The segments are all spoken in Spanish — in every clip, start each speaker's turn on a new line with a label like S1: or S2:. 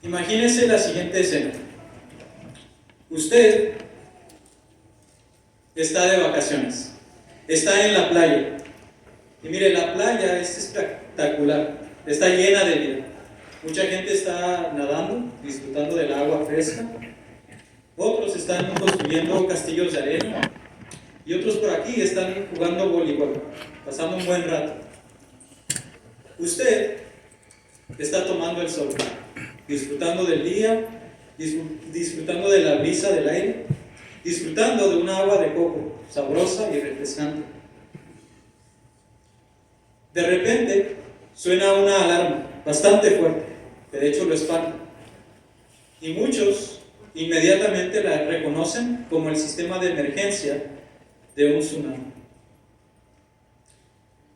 S1: Imagínese la siguiente escena. Usted está de vacaciones, está en la playa. Y mire, la playa es espectacular, está llena de vida. Mucha gente está nadando, disfrutando del agua fresca. Otros están construyendo castillos de arena. Y otros por aquí están jugando voleibol, pasando un buen rato. Usted está tomando el sol, disfrutando del día, disfrutando de la brisa del aire, disfrutando de un agua de coco sabrosa y refrescante. De repente suena una alarma bastante fuerte, que de hecho lo espanta, y muchos inmediatamente la reconocen como el sistema de emergencia de un tsunami.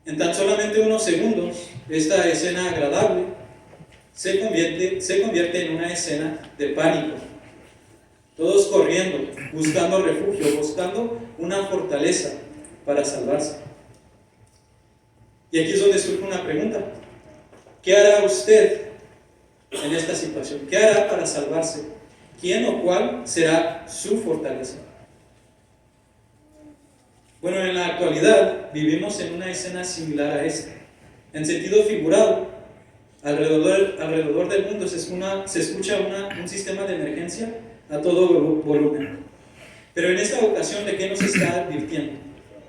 S1: En tan solamente unos segundos, esta escena agradable se convierte en una escena de pánico. Todos corriendo, buscando refugio, buscando una fortaleza para salvarse. Y aquí es donde surge una pregunta. ¿Qué hará usted en esta situación? ¿Qué hará para salvarse? ¿Quién o cuál será su fortaleza? Bueno, en la actualidad vivimos en una escena similar a esta. En sentido figurado, alrededor del mundo se escucha un sistema de emergencia a todo volumen. Pero en esta ocasión, ¿de qué nos está advirtiendo?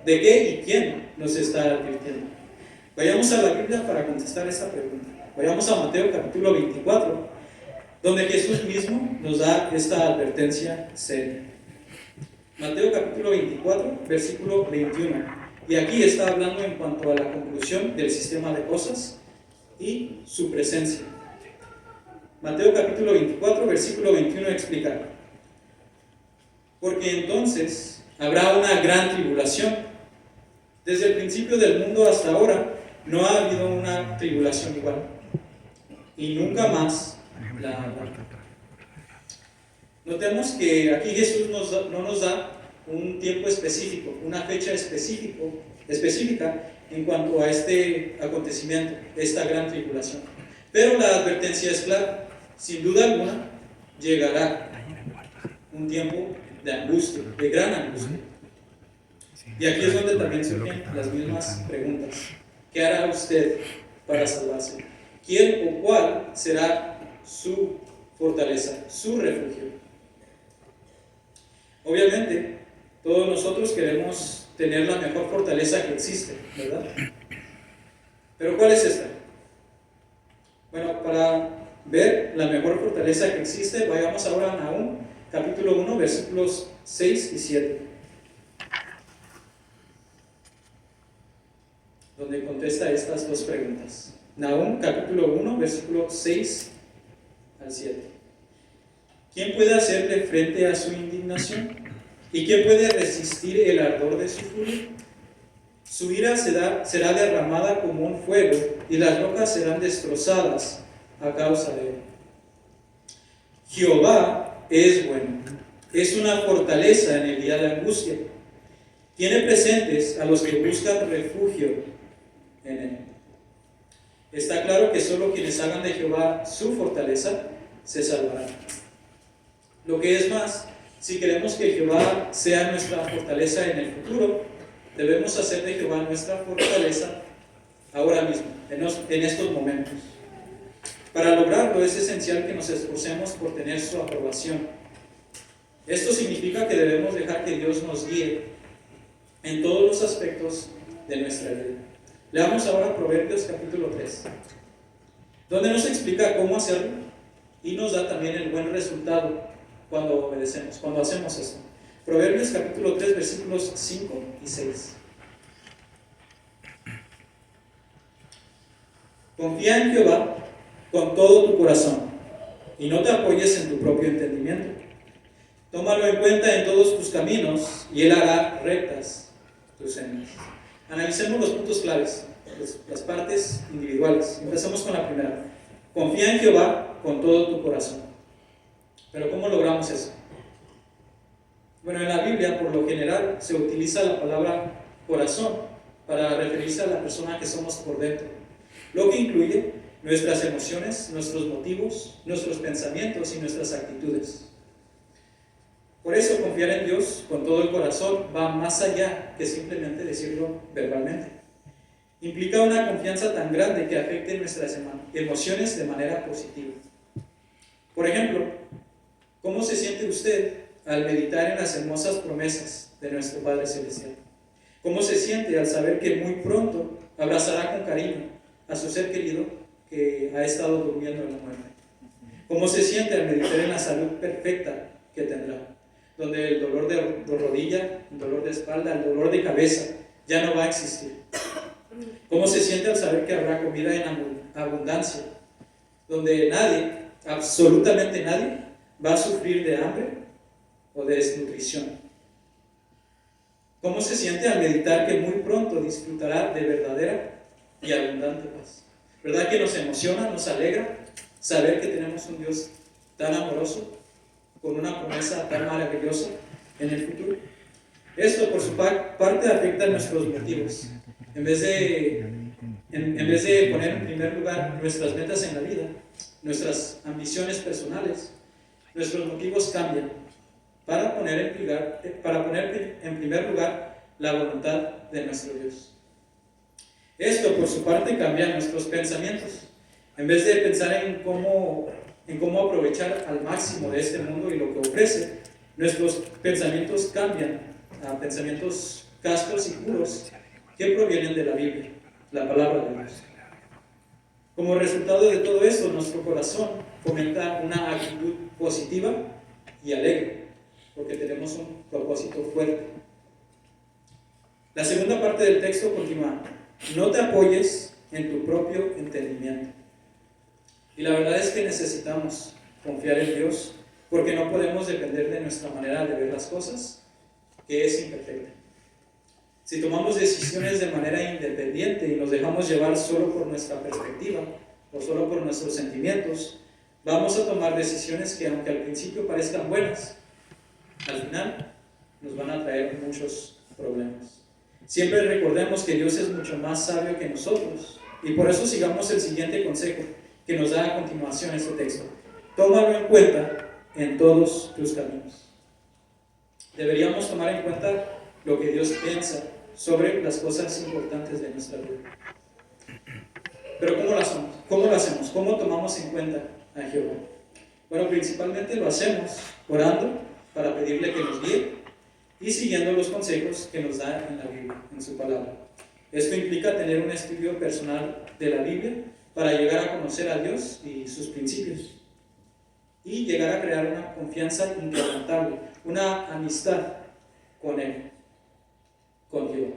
S1: ¿De qué y quién nos está advirtiendo? Vayamos a la Biblia para contestar esta pregunta. Vayamos a Mateo capítulo 24, donde Jesús mismo nos da esta advertencia seria. Mateo capítulo 24, versículo 21. Y aquí está hablando en cuanto a la conclusión del sistema de cosas y su presencia. Mateo capítulo 24, versículo 21 explica: porque entonces habrá una gran tribulación. Desde el principio del mundo hasta ahora no ha habido una tribulación igual, y nunca más la habrá. Notemos que aquí Jesús no nos da un tiempo específico, una fecha específica en cuanto a este acontecimiento, esta gran tribulación. Pero la advertencia es clara: sin duda alguna llegará un tiempo de angustia, de gran angustia. Y aquí es donde también surgen las mismas preguntas. ¿Qué hará usted para salvarse? ¿Quién o cuál será su fortaleza, su refugio? Obviamente, todos nosotros queremos tener la mejor fortaleza que existe, ¿verdad? Pero ¿cuál es esta? Bueno, para ver la mejor fortaleza que existe, vayamos ahora a Nahum, capítulo 1, versículos 6 y 7. Donde contesta estas dos preguntas. Nahum, capítulo 1, versículos 6 al 7. ¿Quién puede hacerle frente a su indignación? ¿Y quién puede resistir el ardor de su furia? Su ira será derramada como un fuego, y las rocas serán destrozadas a causa de él. Jehová es bueno, es una fortaleza en el día de angustia. Tiene presentes a los que buscan refugio en él. Está claro que solo quienes hagan de Jehová su fortaleza se salvarán. Lo que es más, si queremos que Jehová sea nuestra fortaleza en el futuro, debemos hacer de Jehová nuestra fortaleza ahora mismo, en estos momentos. Para lograrlo es esencial que nos esforcemos por tener su aprobación. Esto significa que debemos dejar que Dios nos guíe en todos los aspectos de nuestra vida. Leamos ahora Proverbios capítulo 3, donde nos explica cómo hacerlo y nos da también el buen resultado cuando obedecemos, cuando hacemos esto. Proverbios capítulo 3, versículos 5 y 6. Confía en Jehová con todo tu corazón y no te apoyes en tu propio entendimiento. Tómalo en cuenta en todos tus caminos y Él hará rectas tus sendas. Analicemos los puntos claves, las partes individuales. Empecemos con la primera. Confía en Jehová con todo tu corazón. Pero ¿cómo logramos eso? Bueno, en la Biblia, por lo general, se utiliza la palabra corazón para referirse a la persona que somos por dentro, lo que incluye nuestras emociones, nuestros motivos, nuestros pensamientos y nuestras actitudes. Por eso confiar en Dios con todo el corazón va más allá que simplemente decirlo verbalmente. Implica una confianza tan grande que afecte nuestras emociones de manera positiva. Por ejemplo, ¿cómo se siente usted al meditar en las hermosas promesas de nuestro Padre Celestial? ¿Cómo se siente al saber que muy pronto abrazará con cariño a su ser querido que ha estado durmiendo en la muerte? ¿Cómo se siente al meditar en la salud perfecta que tendrá? Donde el dolor de rodilla, el dolor de espalda, el dolor de cabeza ya no va a existir. ¿Cómo se siente al saber que habrá comida en abundancia? Donde nadie, absolutamente nadie, va a sufrir de hambre o de desnutrición. ¿Cómo se siente al meditar que muy pronto disfrutará de verdadera y abundante paz? ¿Verdad que nos emociona, nos alegra saber que tenemos un Dios tan amoroso, con una promesa tan maravillosa en el futuro? Esto por su parte afecta a nuestros motivos. En vez de poner en primer lugar nuestras metas en la vida, nuestras ambiciones personales, nuestros motivos cambian para poner en primer lugar la voluntad de nuestro Dios. Esto por su parte cambia nuestros pensamientos. En vez de pensar en cómo aprovechar al máximo de este mundo y lo que ofrece, nuestros pensamientos cambian a pensamientos castos y puros que provienen de la Biblia, la palabra de Dios. Como resultado de todo esto, nuestro corazón fomenta una actitud positiva y alegre, porque tenemos un propósito fuerte. La segunda parte del texto continúa: no te apoyes en tu propio entendimiento. Y la verdad es que necesitamos confiar en Dios, porque no podemos depender de nuestra manera de ver las cosas, que es imperfecta. Si tomamos decisiones de manera independiente y nos dejamos llevar solo por nuestra perspectiva o solo por nuestros sentimientos, vamos a tomar decisiones que, aunque al principio parezcan buenas, al final nos van a traer muchos problemas. Siempre recordemos que Dios es mucho más sabio que nosotros, y por eso sigamos el siguiente consejo que nos da a continuación este texto: tómalo en cuenta en todos tus caminos. Deberíamos tomar en cuenta lo que Dios piensa sobre las cosas importantes de nuestra vida. Pero ¿cómo lo hacemos? ¿Cómo tomamos en cuenta a Jehová? Bueno, principalmente lo hacemos orando para pedirle que nos guíe y siguiendo los consejos que nos da en la Biblia, en su palabra. Esto implica tener un estudio personal de la Biblia para llegar a conocer a Dios y sus principios, y llegar a crear una confianza inquebrantable, una amistad con Él, con Jehová.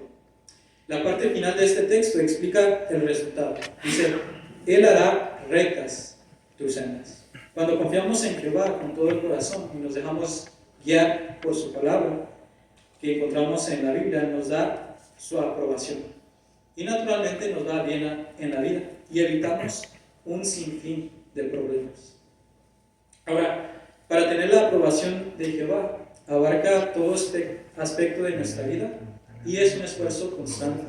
S1: La parte final de este texto explica el resultado. Dice: Él hará rectas tus sendas. Cuando confiamos en Jehová con todo el corazón y nos dejamos guiar por su palabra que encontramos en la Biblia, nos da su aprobación y naturalmente nos va bien en la vida y evitamos un sinfín de problemas. Ahora, para tener la aprobación de Jehová, abarca todo este aspecto de nuestra vida y es un esfuerzo constante.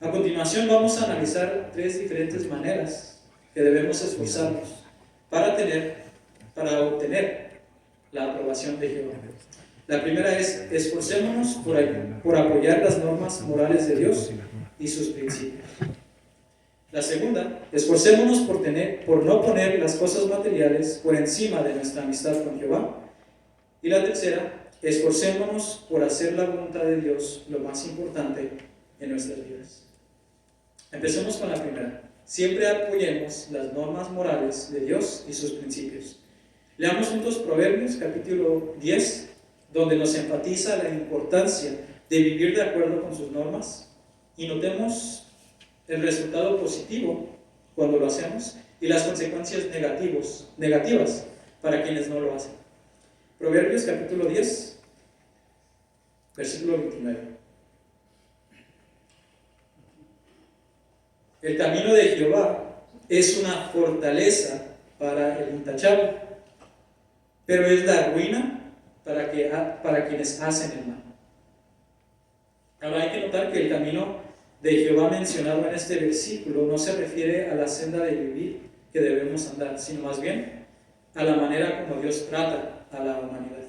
S1: A continuación vamos a analizar 3 diferentes maneras que debemos esforzarnos para obtener la aprobación de Jehová. La primera es: esforcémonos por apoyar las normas morales de Dios y sus principios. La segunda: esforcémonos por no poner las cosas materiales por encima de nuestra amistad con Jehová. Y la tercera: esforcémonos por hacer la voluntad de Dios lo más importante en nuestras vidas. Empecemos con la primera. Siempre apoyemos las normas morales de Dios y sus principios. Leamos juntos Proverbios capítulo 10, donde nos enfatiza la importancia de vivir de acuerdo con sus normas, y notemos el resultado positivo cuando lo hacemos y las consecuencias negativas para quienes no lo hacen. Proverbios capítulo 10, versículo 29. El camino de Jehová es una fortaleza para el intachable, pero es la ruina para quienes hacen el mal. Ahora hay que notar que el camino de Jehová mencionado en este versículo no se refiere a la senda de vivir que debemos andar, sino más bien a la manera como Dios trata a la humanidad.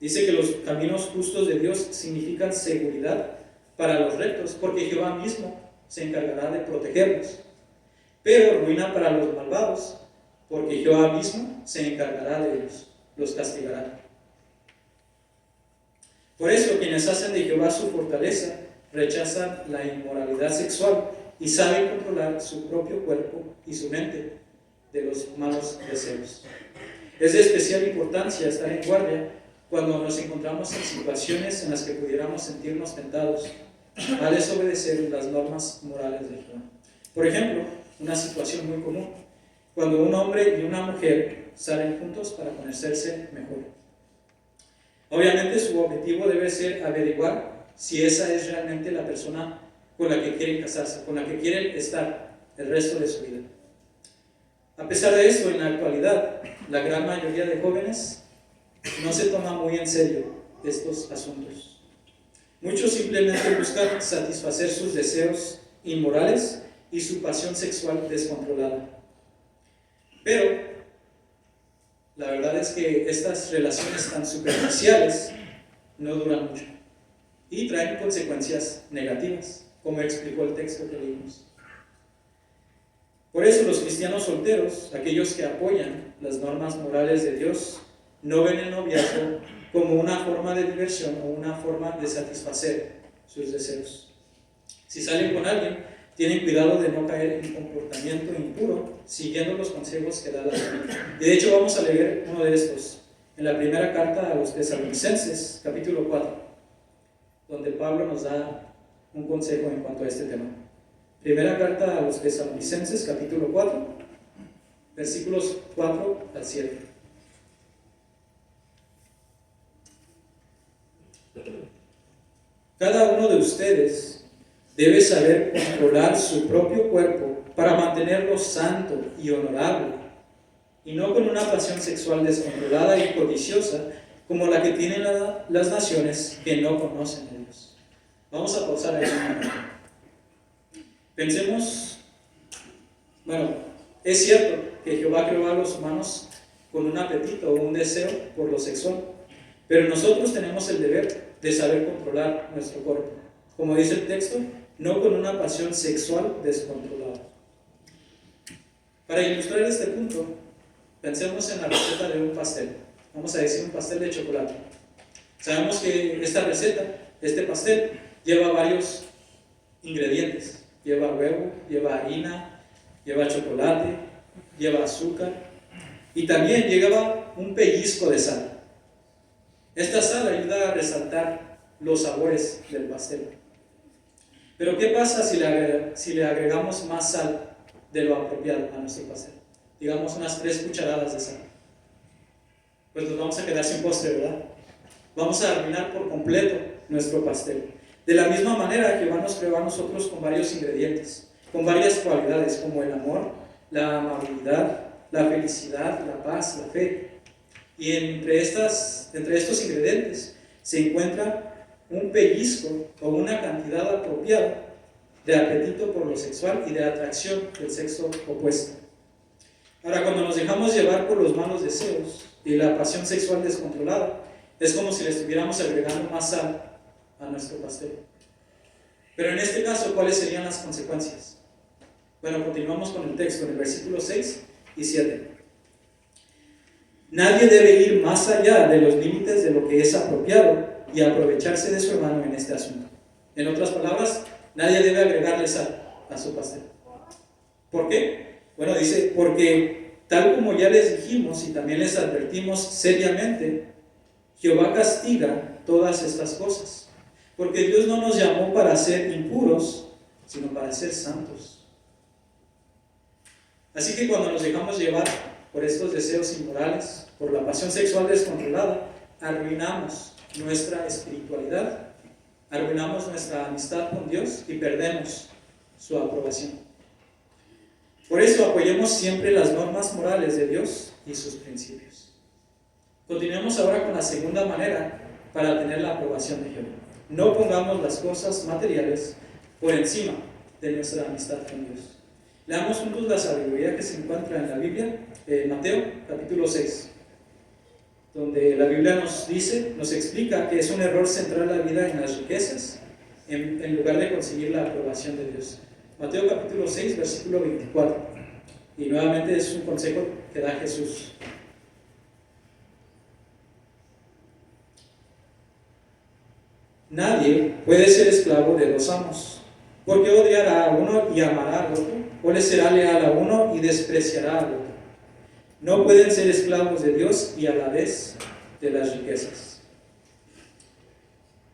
S1: Dice que los caminos justos de Dios significan seguridad para los rectos, porque Jehová mismo se encargará de protegerlos, pero ruina para los malvados, porque Jehová mismo se encargará de ellos, los castigará. Por eso quienes hacen de Jehová su fortaleza rechazan la inmoralidad sexual y saben controlar su propio cuerpo y su mente de los malos deseos. Es de especial importancia estar en guardia cuando nos encontramos en situaciones en las que pudiéramos sentirnos tentados a desobedecer las normas morales de Jehová. Por ejemplo, una situación muy común, cuando un hombre y una mujer salen juntos para conocerse mejor. Obviamente su objetivo debe ser averiguar si esa es realmente la persona con la que quieren casarse, con la que quieren estar el resto de su vida. A pesar de eso, en la actualidad, la gran mayoría de jóvenes no se toma muy en serio estos asuntos. Muchos simplemente buscan satisfacer sus deseos inmorales y su pasión sexual descontrolada. Pero la verdad es que estas relaciones tan superficiales no duran mucho y traen consecuencias negativas, como explicó el texto que leímos. Por eso los cristianos solteros, aquellos que apoyan las normas morales de Dios, no ven el noviazgo como una forma de diversión o una forma de satisfacer sus deseos. Si salen con alguien, tienen cuidado de no caer en comportamiento impuro, siguiendo los consejos que da la Biblia. Y de hecho vamos a leer uno de estos en la primera carta a los Tesalonicenses, capítulo 4, donde Pablo nos da un consejo en cuanto a este tema. Primera carta a los Tesalonicenses, capítulo 4, versículos 4 al 7. Cada uno de ustedes debe saber controlar su propio cuerpo para mantenerlo santo y honorable, y no con una pasión sexual descontrolada y codiciosa como la que tienen las naciones que no conocen a Dios. Vamos a pausar ahí un momento. Pensemos, es cierto que Jehová creó a los humanos con un apetito o un deseo por lo sexual, pero nosotros tenemos el deber de saber controlar nuestro cuerpo, como dice el texto, no con una pasión sexual descontrolada. Para ilustrar este punto, pensemos en la receta de un pastel. Vamos a decir un pastel de chocolate. Sabemos que esta receta, este pastel, lleva varios ingredientes. Lleva huevo, lleva harina, lleva chocolate, lleva azúcar y también lleva un pellizco de sal. Esta sal ayuda a resaltar los sabores del pastel. Pero ¿qué pasa si le agregamos más sal de lo apropiado a nuestro pastel? Digamos unas 3 cucharadas de sal. Pues nos vamos a quedar sin postre, ¿verdad? Vamos a arruinar por completo nuestro pastel. De la misma manera, Jehová nos creó a nosotros con varios ingredientes, con varias cualidades como el amor, la amabilidad, la felicidad, la paz, la fe. Y entre estos ingredientes se encuentra un pellizco o una cantidad apropiada de apetito por lo sexual y de atracción del sexo opuesto. Ahora, cuando nos dejamos llevar por los malos deseos y la pasión sexual descontrolada, es como si le estuviéramos agregando más sal a nuestro pastel. Pero en este caso, ¿cuáles serían las consecuencias? Bueno, continuamos con el texto en el versículo 6 y 7. Nadie debe ir más allá de los límites de lo que es apropiado y aprovecharse de su hermano en este asunto. En otras palabras, nadie debe agregarle sal a su pastel. ¿Por qué? Bueno, dice, porque tal como ya les dijimos y también les advertimos seriamente, Jehová castiga todas estas cosas. Porque Dios no nos llamó para ser impuros, sino para ser santos. Así que cuando nos dejamos llevar por estos deseos inmorales, por la pasión sexual descontrolada, arruinamos nuestra espiritualidad, arruinamos nuestra amistad con Dios y perdemos su aprobación. Por eso apoyemos siempre las normas morales de Dios y sus principios. Continuemos ahora con la segunda manera para tener la aprobación de Jehová. No pongamos las cosas materiales por encima de nuestra amistad con Dios. Leamos juntos la sabiduría que se encuentra en la Biblia, Mateo capítulo 6, donde la Biblia nos dice, nos explica que es un error centrar la vida en las riquezas en lugar de conseguir la aprobación de Dios. Mateo capítulo 6, versículo 24. Y nuevamente es un consejo que da Jesús. Nadie puede ser esclavo de dos amos, porque odiará a uno y amará al otro, o le será leal a uno y despreciará al otro. No pueden ser esclavos de Dios y a la vez de las riquezas.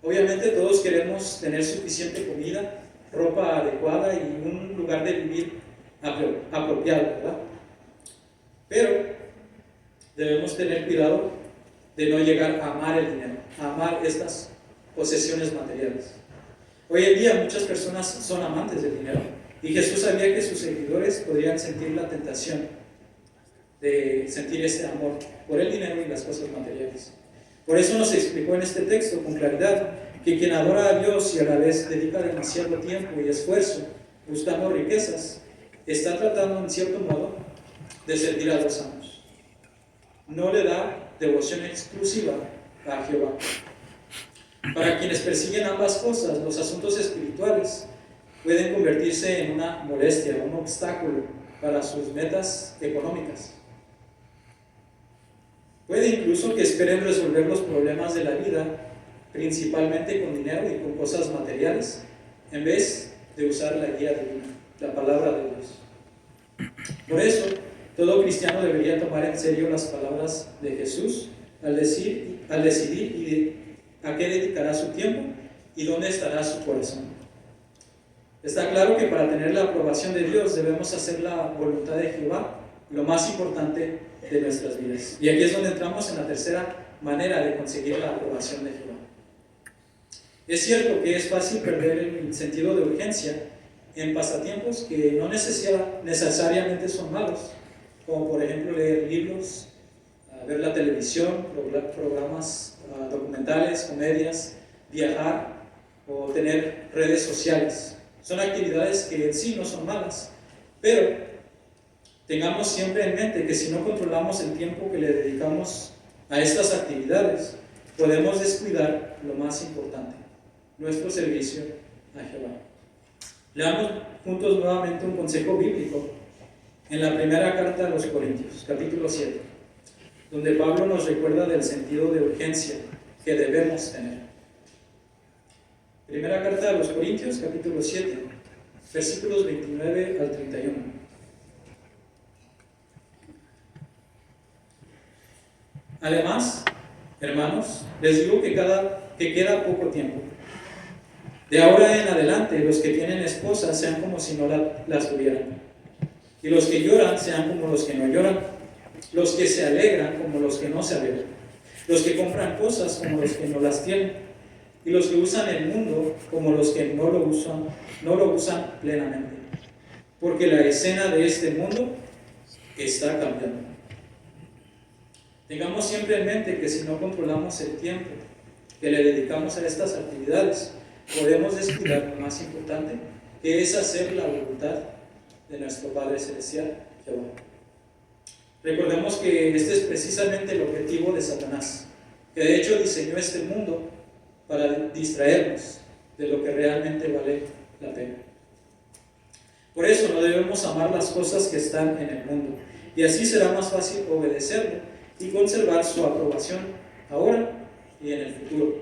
S1: Obviamente todos queremos tener suficiente comida, ropa adecuada y un lugar de vivir apropiado, ¿verdad? Pero debemos tener cuidado de no llegar a amar el dinero, a amar estas posesiones materiales. Hoy en día muchas personas son amantes del dinero y Jesús sabía que sus seguidores podrían sentir la tentación de sentir este amor por el dinero y las cosas materiales. Por eso nos explicó en este texto con claridad que quien adora a Dios y a la vez dedica demasiado tiempo y esfuerzo buscando riquezas, está tratando en cierto modo de servir a dos amos. No le da devoción exclusiva a Jehová. Para quienes persiguen ambas cosas, los asuntos espirituales pueden convertirse en una molestia, un obstáculo para sus metas económicas. Puede incluso que esperen resolver los problemas de la vida, principalmente con dinero y con cosas materiales, en vez de usar la guía divina, la palabra de Dios. Por eso, todo cristiano debería tomar en serio las palabras de Jesús al decidir a qué dedicará su tiempo y dónde estará su corazón. Está claro que para tener la aprobación de Dios debemos hacer la voluntad de Jehová lo más importante de nuestras vidas. Y aquí es donde entramos en la tercera manera de conseguir la aprobación de Jehová. Es cierto que es fácil perder el sentido de urgencia en pasatiempos que no necesariamente son malos, como por ejemplo leer libros, ver la televisión, programas documentales, comedias, viajar o tener redes sociales. Son actividades que en sí no son malas, pero tengamos siempre en mente que si no controlamos el tiempo que le dedicamos a estas actividades, podemos descuidar lo más importante, nuestro servicio a Jehová. Leamos juntos nuevamente un consejo bíblico en la primera carta a los Corintios, capítulo 7, donde Pablo nos recuerda del sentido de urgencia que debemos tener. Primera carta a los Corintios, capítulo 7, versículos 29 al 31. Además, hermanos, les digo que queda poco tiempo. De ahora en adelante, los que tienen esposas sean como si no las tuvieran, y los que lloran sean como los que no lloran, los que se alegran como los que no se alegran, los que compran cosas como los que no las tienen, y los que usan el mundo como los que no lo usan plenamente, porque la escena de este mundo está cambiando. Tengamos siempre en mente que si no controlamos el tiempo que le dedicamos a estas actividades, podemos descuidar lo más importante, que es hacer la voluntad de nuestro Padre Celestial, Jehová. Recordemos que este es precisamente el objetivo de Satanás, que de hecho diseñó este mundo para distraernos de lo que realmente vale la pena. Por eso no debemos amar las cosas que están en el mundo, y así será más fácil obedecerlo y conservar su aprobación ahora y en el futuro,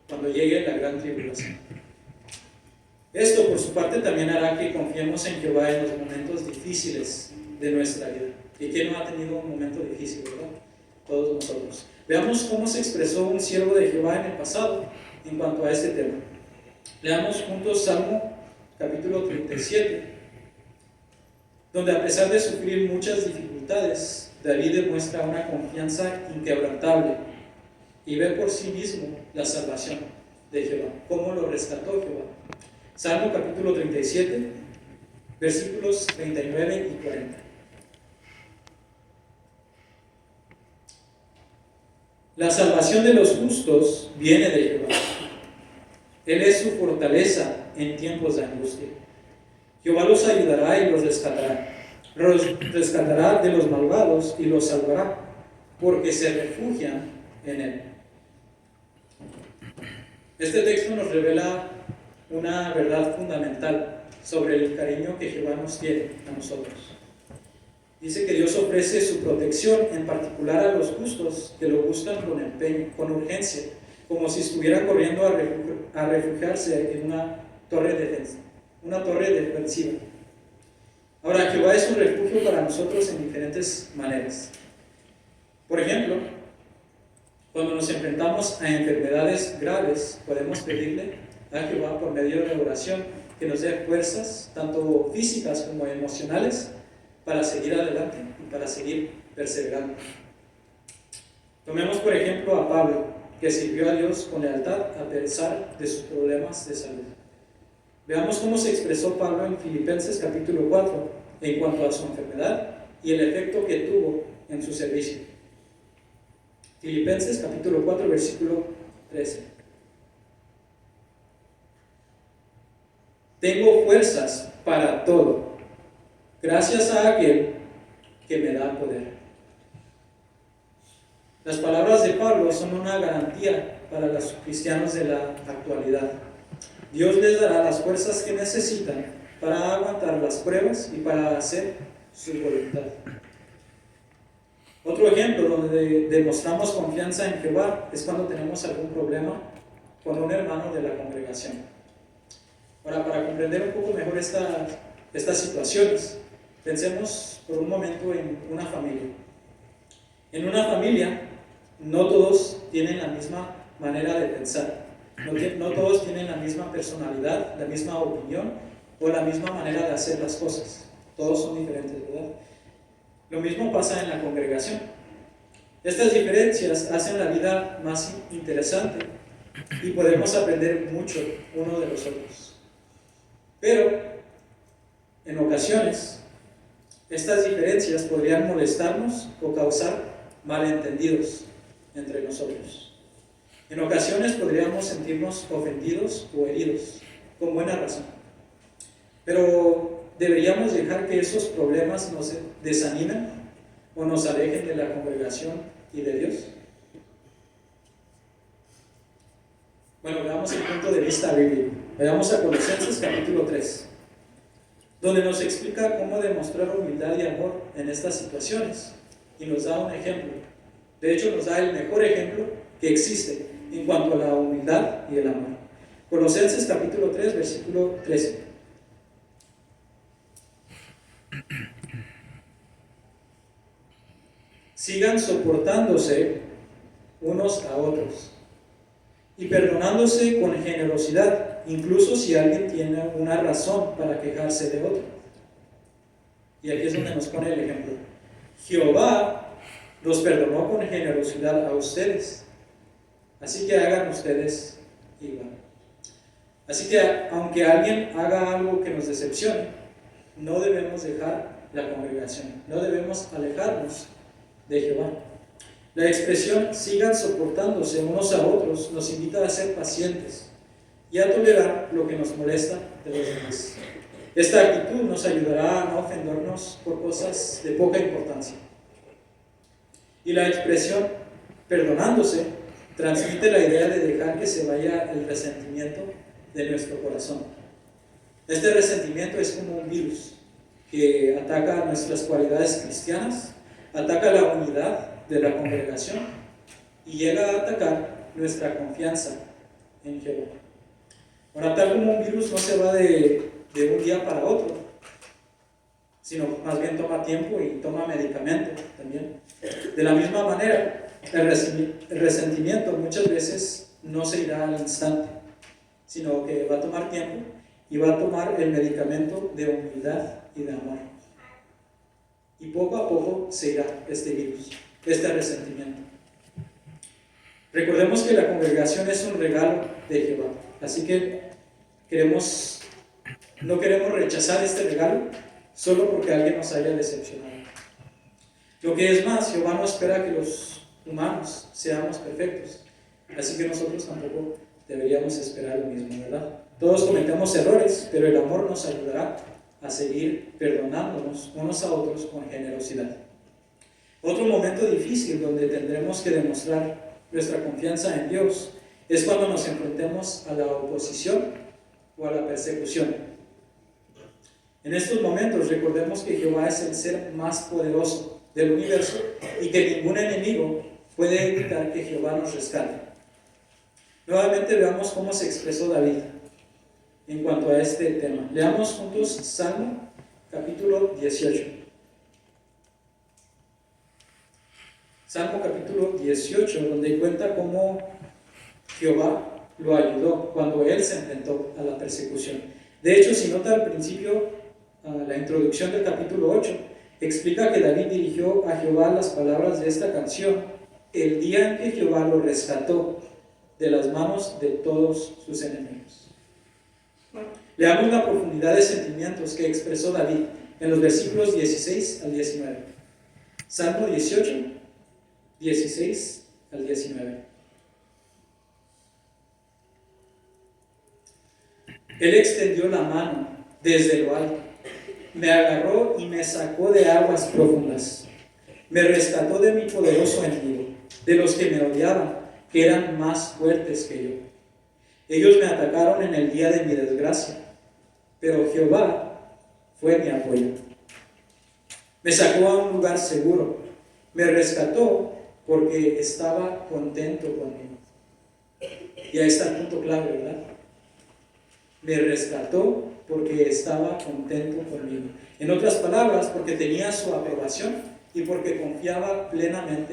S1: cuando llegue la gran tribulación. Esto, por su parte, también hará que confiemos en Jehová en los momentos difíciles de nuestra vida. ¿Y quién no ha tenido un momento difícil, verdad? Todos nosotros. Veamos cómo se expresó un siervo de Jehová en el pasado en cuanto a este tema. Leamos juntos Salmo capítulo 37, donde a pesar de sufrir muchas dificultades, David demuestra una confianza inquebrantable y ve por sí mismo la salvación de Jehová, cómo lo rescató Jehová. Salmo capítulo 37, versículos 39 y 40. La salvación de los justos viene de Jehová. Él es su fortaleza en tiempos de angustia. Jehová los ayudará y los rescatará. Los rescatará de los malvados y los salvará, porque se refugian en Él. Este texto nos revela una verdad fundamental sobre el cariño que Jehová nos tiene a nosotros. Dice que Dios ofrece su protección, en particular a los justos que lo buscan con empeño, con urgencia, como si estuvieran corriendo a refugiarse en una torre defensiva. Ahora, Jehová es un refugio para nosotros en diferentes maneras. Por ejemplo, cuando nos enfrentamos a enfermedades graves, podemos pedirle a Jehová por medio de la oración que nos dé fuerzas, tanto físicas como emocionales, para seguir adelante y para seguir perseverando. Tomemos por ejemplo a Pablo, que sirvió a Dios con lealtad a pesar de sus problemas de salud. Veamos cómo se expresó Pablo en Filipenses capítulo 4 en cuanto a su enfermedad y el efecto que tuvo en su servicio. Filipenses capítulo 4 versículo 13. Tengo fuerzas para todo, gracias a aquel que me da poder. Las palabras de Pablo son una garantía para los cristianos de la actualidad. Dios les dará las fuerzas que necesitan para aguantar las pruebas y para hacer su voluntad. Otro ejemplo donde demostramos confianza en Jehová es cuando tenemos algún problema con un hermano de la congregación. Ahora, para comprender un poco mejor estas situaciones, pensemos por un momento en una familia. En una familia, no todos tienen la misma manera de pensar, no todos tienen la misma personalidad, la misma opinión o la misma manera de hacer las cosas. Todos son diferentes, ¿verdad? Lo mismo pasa en la congregación. Estas diferencias hacen la vida más interesante y podemos aprender mucho uno de los otros. Pero, en ocasiones, estas diferencias podrían molestarnos o causar malentendidos entre nosotros. En ocasiones podríamos sentirnos ofendidos o heridos, con buena razón. Pero ¿deberíamos dejar que esos problemas nos desanimen o nos alejen de la congregación y de Dios? Bueno, veamos el punto de vista bíblico. Veamos a Colosenses capítulo 3, donde nos explica cómo demostrar humildad y amor en estas situaciones y nos da un ejemplo. De hecho, nos da el mejor ejemplo que existe en cuanto a la humildad y el amor. Colosenses capítulo 3, versículo 13. Sigan soportándose unos a otros y perdonándose con generosidad, incluso si alguien tiene una razón para quejarse de otro. Y aquí es donde nos pone el ejemplo. Jehová los perdonó con generosidad a ustedes, así que hagan ustedes igual. Así que aunque alguien haga algo que nos decepcione, no debemos dejar la congregación, no debemos alejarnos de Jehová. La expresión sigan soportándose unos a otros nos invita a ser pacientes y a tolerar lo que nos molesta de los demás. Esta actitud nos ayudará a no ofendernos por cosas de poca importancia. Y la expresión perdonándose transmite la idea de dejar que se vaya el resentimiento de nuestro corazón. Este resentimiento es como un virus que ataca nuestras cualidades cristianas, ataca la unidad de la congregación y llega a atacar nuestra confianza en Jehová. Ahora, tal como un virus no se va de un día para otro, sino más bien toma tiempo y toma medicamento también. De la misma manera, el resentimiento muchas veces no se irá al instante, sino que va a tomar tiempo y va a tomar el medicamento de humildad y de amor. Y poco a poco se irá este virus, este resentimiento. Recordemos que la congregación es un regalo de Jehová, así que no queremos rechazar este regalo solo porque alguien nos haya decepcionado. Lo que es más, Jehová no espera que los humanos seamos perfectos, así que nosotros tampoco deberíamos esperar lo mismo, ¿verdad? Todos cometemos errores, pero el amor nos ayudará a seguir perdonándonos unos a otros con generosidad. Otro momento difícil donde tendremos que demostrar nuestra confianza en Dios es cuando nos enfrentemos a la oposición o a la persecución. En estos momentos recordemos que Jehová es el ser más poderoso del universo y que ningún enemigo puede evitar que Jehová nos rescate. Nuevamente veamos cómo se expresó David en cuanto a este tema. Leamos juntos Salmo capítulo 18. Salmo capítulo 18, donde cuenta cómo Jehová lo ayudó cuando él se enfrentó a la persecución. De hecho, si nota al principio, la introducción del capítulo 8, explica que David dirigió a Jehová las palabras de esta canción el día en que Jehová lo rescató de las manos de todos sus enemigos. Leamos la profundidad de sentimientos que expresó David en los versículos 16 al 19. Salmo 18, 16 al 19. Él extendió la mano desde lo alto, me agarró y me sacó de aguas profundas, me rescató de mi poderoso enemigo, de los que me odiaban, que eran más fuertes que yo. Ellos me atacaron en el día de mi desgracia, pero Jehová fue mi apoyo. Me sacó a un lugar seguro, me rescató porque estaba contento conmigo. Y ahí está el punto clave, ¿verdad? Me rescató porque estaba contento conmigo. En otras palabras, porque tenía su aprobación y porque confiaba plenamente